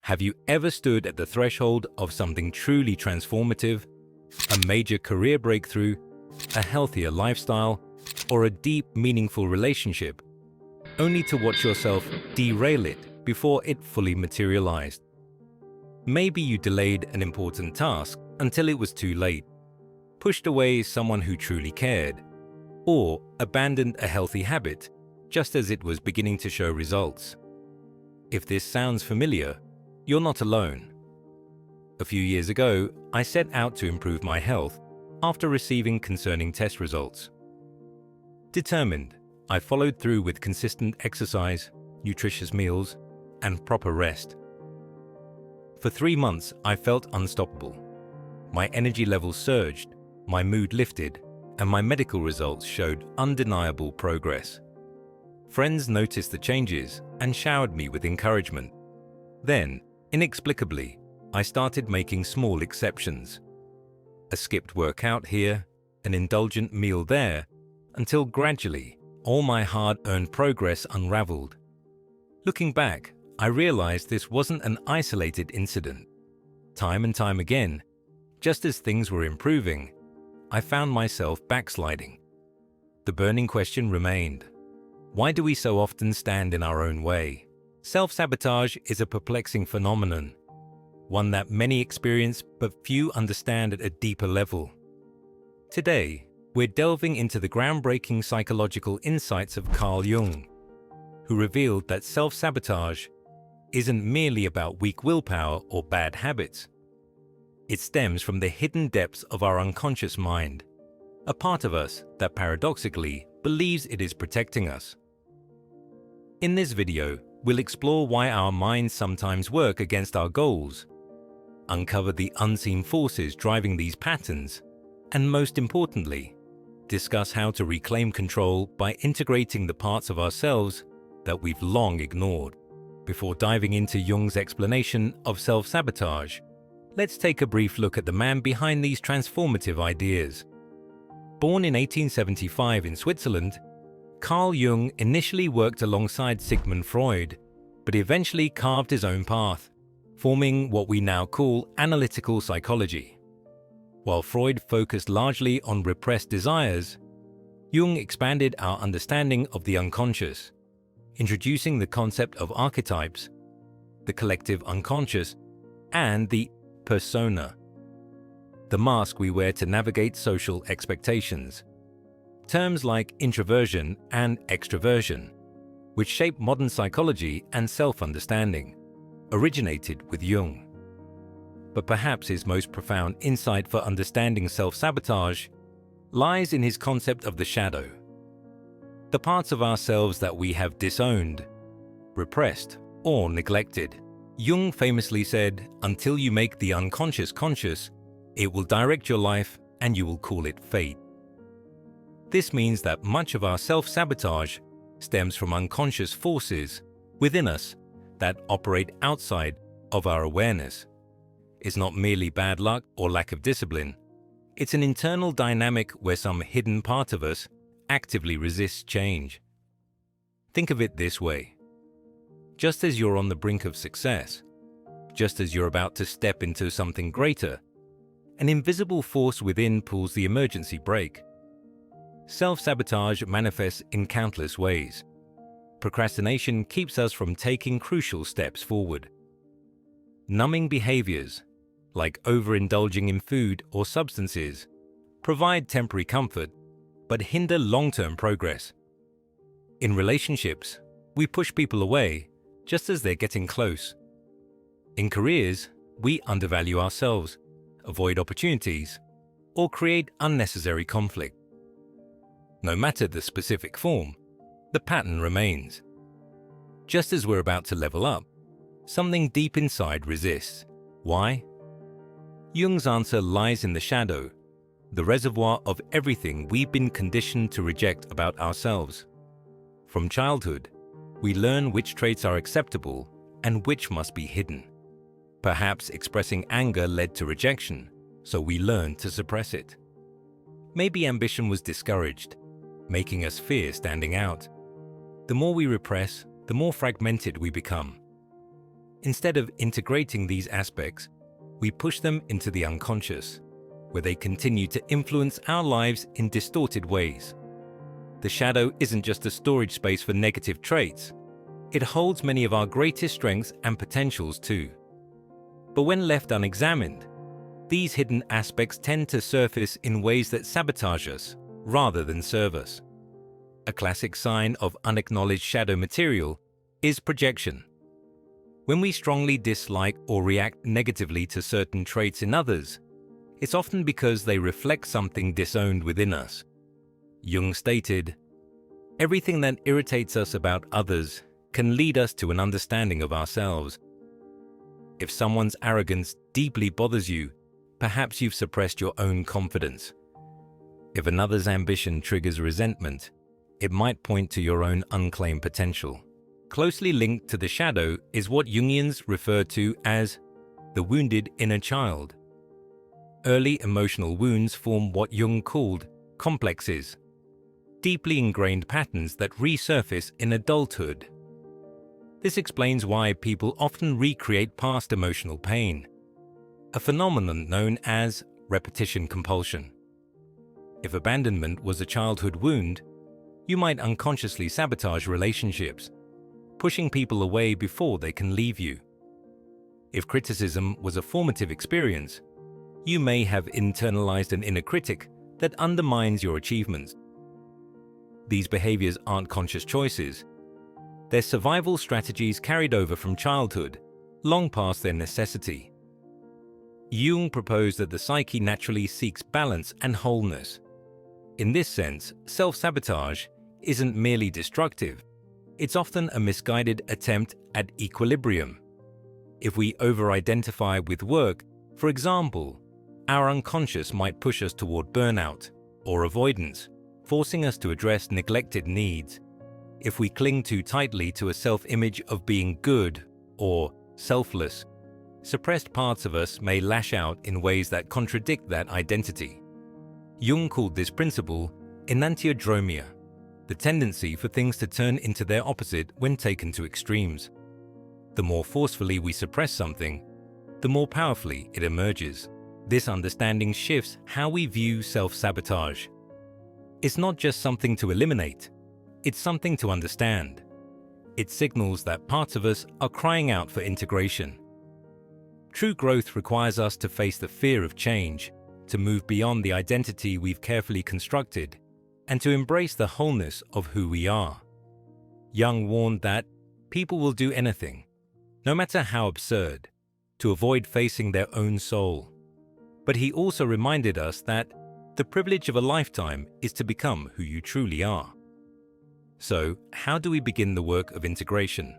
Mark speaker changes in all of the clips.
Speaker 1: Have you ever stood at the threshold of something truly transformative? A major career breakthrough, a healthier lifestyle, or a deep, meaningful relationship, only to watch yourself derail it before it fully materialized? Maybe you delayed an important task until it was too late, pushed away someone who truly cared, or abandoned a healthy habit just as it was beginning to show results. If this sounds familiar, you're not alone. A few years ago, I set out to improve my health after receiving concerning test results. Determined, I followed through with consistent exercise, nutritious meals, and proper rest. For 3 months, I felt unstoppable. My energy levels surged, my mood lifted, and my medical results showed undeniable progress. Friends noticed the changes and showered me with encouragement. Then, inexplicably, I started making small exceptions. A skipped workout here, an indulgent meal there, until gradually, all my hard-earned progress unraveled. Looking back, I realized this wasn't an isolated incident. Time and time again, just as things were improving, I found myself backsliding. The burning question remained: why do we so often stand in our own way? Self-sabotage is a perplexing phenomenon, one that many experience but few understand at a deeper level. Today, we're delving into the groundbreaking psychological insights of Carl Jung, who revealed that self-sabotage isn't merely about weak willpower or bad habits. It stems from the hidden depths of our unconscious mind, a part of us that paradoxically believes it is protecting us. In this video, we'll explore why our minds sometimes work against our goals, uncover the unseen forces driving these patterns, and most importantly, discuss how to reclaim control by integrating the parts of ourselves that we've long ignored. Before diving into Jung's explanation of self-sabotage, let's take a brief look at the man behind these transformative ideas. Born in 1875 in Switzerland, Carl Jung initially worked alongside Sigmund Freud, but eventually carved his own path, forming what we now call analytical psychology. While Freud focused largely on repressed desires, Jung expanded our understanding of the unconscious, introducing the concept of archetypes, the collective unconscious, and the persona, the mask we wear to navigate social expectations. Terms like introversion and extroversion, which shape modern psychology and self-understanding, originated with Jung. But perhaps his most profound insight for understanding self-sabotage lies in his concept of the shadow. The parts of ourselves that we have disowned, repressed, or neglected. Jung famously said, "Until you make the unconscious conscious, it will direct your life and you will call it fate." This means that much of our self-sabotage stems from unconscious forces within us that operate outside of our awareness. It's not merely bad luck or lack of discipline. It's an internal dynamic where some hidden part of us actively resists change. Think of it this way. Just as you're on the brink of success, just as you're about to step into something greater, an invisible force within pulls the emergency brake. Self-sabotage manifests in countless ways. Procrastination keeps us from taking crucial steps forward. Numbing behaviors, like overindulging in food or substances, provide temporary comfort but hinder long-term progress. In relationships, we push people away just as they're getting close. In careers, we undervalue ourselves, avoid opportunities, or create unnecessary conflict. No matter the specific form, the pattern remains. Just as we're about to level up, something deep inside resists. Why? Jung's answer lies in the shadow, the reservoir of everything we've been conditioned to reject about ourselves. From childhood, we learn which traits are acceptable and which must be hidden. Perhaps expressing anger led to rejection, so we learned to suppress it. Maybe ambition was discouraged, making us fear standing out. The more we repress, the more fragmented we become. Instead of integrating these aspects, we push them into the unconscious, where they continue to influence our lives in distorted ways. The shadow isn't just a storage space for negative traits. It holds many of our greatest strengths and potentials too. But when left unexamined, these hidden aspects tend to surface in ways that sabotage us rather than serve us. A classic sign of unacknowledged shadow material is projection. When we strongly dislike or react negatively to certain traits in others, it's often because they reflect something disowned within us. Jung stated, "Everything that irritates us about others can lead us to an understanding of ourselves." If someone's arrogance deeply bothers you, perhaps you've suppressed your own confidence. If another's ambition triggers resentment, it might point to your own unclaimed potential. Closely linked to the shadow is what Jungians refer to as the wounded inner child. Early emotional wounds form what Jung called complexes, deeply ingrained patterns that resurface in adulthood. This explains why people often recreate past emotional pain, a phenomenon known as repetition compulsion. If abandonment was a childhood wound, you might unconsciously sabotage relationships, pushing people away before they can leave you. If criticism was a formative experience, you may have internalized an inner critic that undermines your achievements. These behaviors aren't conscious choices. They're survival strategies carried over from childhood, long past their necessity. Jung proposed that the psyche naturally seeks balance and wholeness. In this sense, self-sabotage isn't merely destructive. It's often a misguided attempt at equilibrium. If we over-identify with work, for example, our unconscious might push us toward burnout or avoidance, forcing us to address neglected needs. If we cling too tightly to a self-image of being good or selfless, suppressed parts of us may lash out in ways that contradict that identity. Jung called this principle enantiodromia, the tendency for things to turn into their opposite when taken to extremes. The more forcefully we suppress something, the more powerfully it emerges. This understanding shifts how we view self-sabotage. It's not just something to eliminate, it's something to understand. It signals that parts of us are crying out for integration. True growth requires us to face the fear of change, to move beyond the identity we've carefully constructed, and to embrace the wholeness of who we are. Jung warned that people will do anything, no matter how absurd, to avoid facing their own soul. But he also reminded us that the privilege of a lifetime is to become who you truly are. So, how do we begin the work of integration?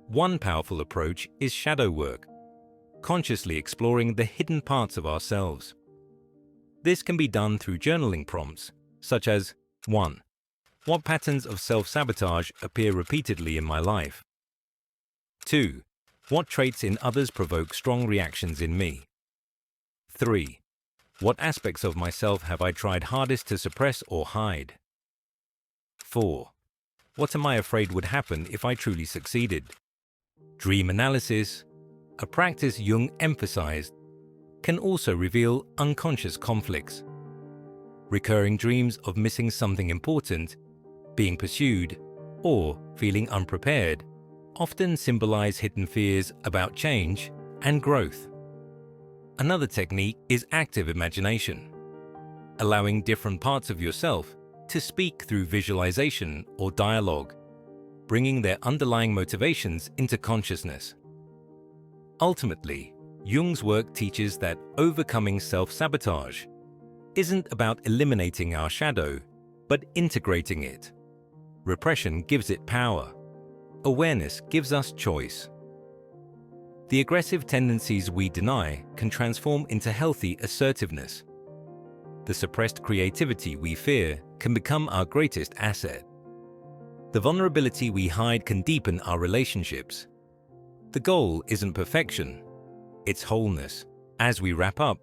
Speaker 1: One powerful approach is shadow work, consciously exploring the hidden parts of ourselves. This can be done through journaling prompts, such as 1. What patterns of self-sabotage appear repeatedly in my life? 2. What traits in others provoke strong reactions in me? 3. What aspects of myself have I tried hardest to suppress or hide? 4. What am I afraid would happen if I truly succeeded? Dream analysis, a practice Jung emphasized, can also reveal unconscious conflicts. Recurring dreams of missing something important, being pursued, or feeling unprepared often symbolize hidden fears about change and growth. Another technique is active imagination, allowing different parts of yourself to speak through visualization or dialogue, bringing their underlying motivations into consciousness. Ultimately, Jung's work teaches that overcoming self-sabotage isn't about eliminating our shadow, but integrating it. Repression gives it power. Awareness gives us choice. The aggressive tendencies we deny can transform into healthy assertiveness. The suppressed creativity we fear can become our greatest asset. The vulnerability we hide can deepen our relationships. The goal isn't perfection, it's wholeness. As we wrap up,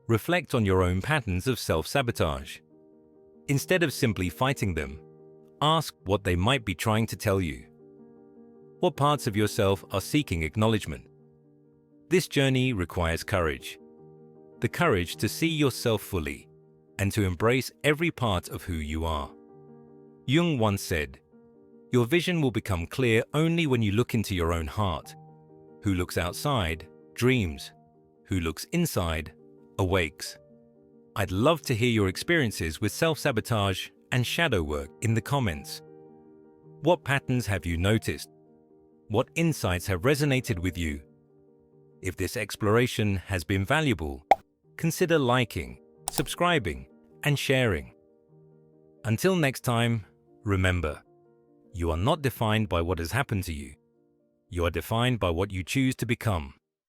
Speaker 1: reflect on your own patterns of self-sabotage. Instead of simply fighting them, ask what they might be trying to tell you. What parts of yourself are seeking acknowledgement? This journey requires courage. The courage to see yourself fully and to embrace every part of who you are. Jung once said, "Your vision will become clear only when you look into your own heart. Who looks outside dreams. Who looks inside awakes." I'd love to hear your experiences with self-sabotage and shadow work in the comments. What patterns have you noticed? What insights have resonated with you? If this exploration has been valuable, consider liking, subscribing, and sharing. Until next time, remember, you are not defined by what has happened to you. You are defined by what you choose to become.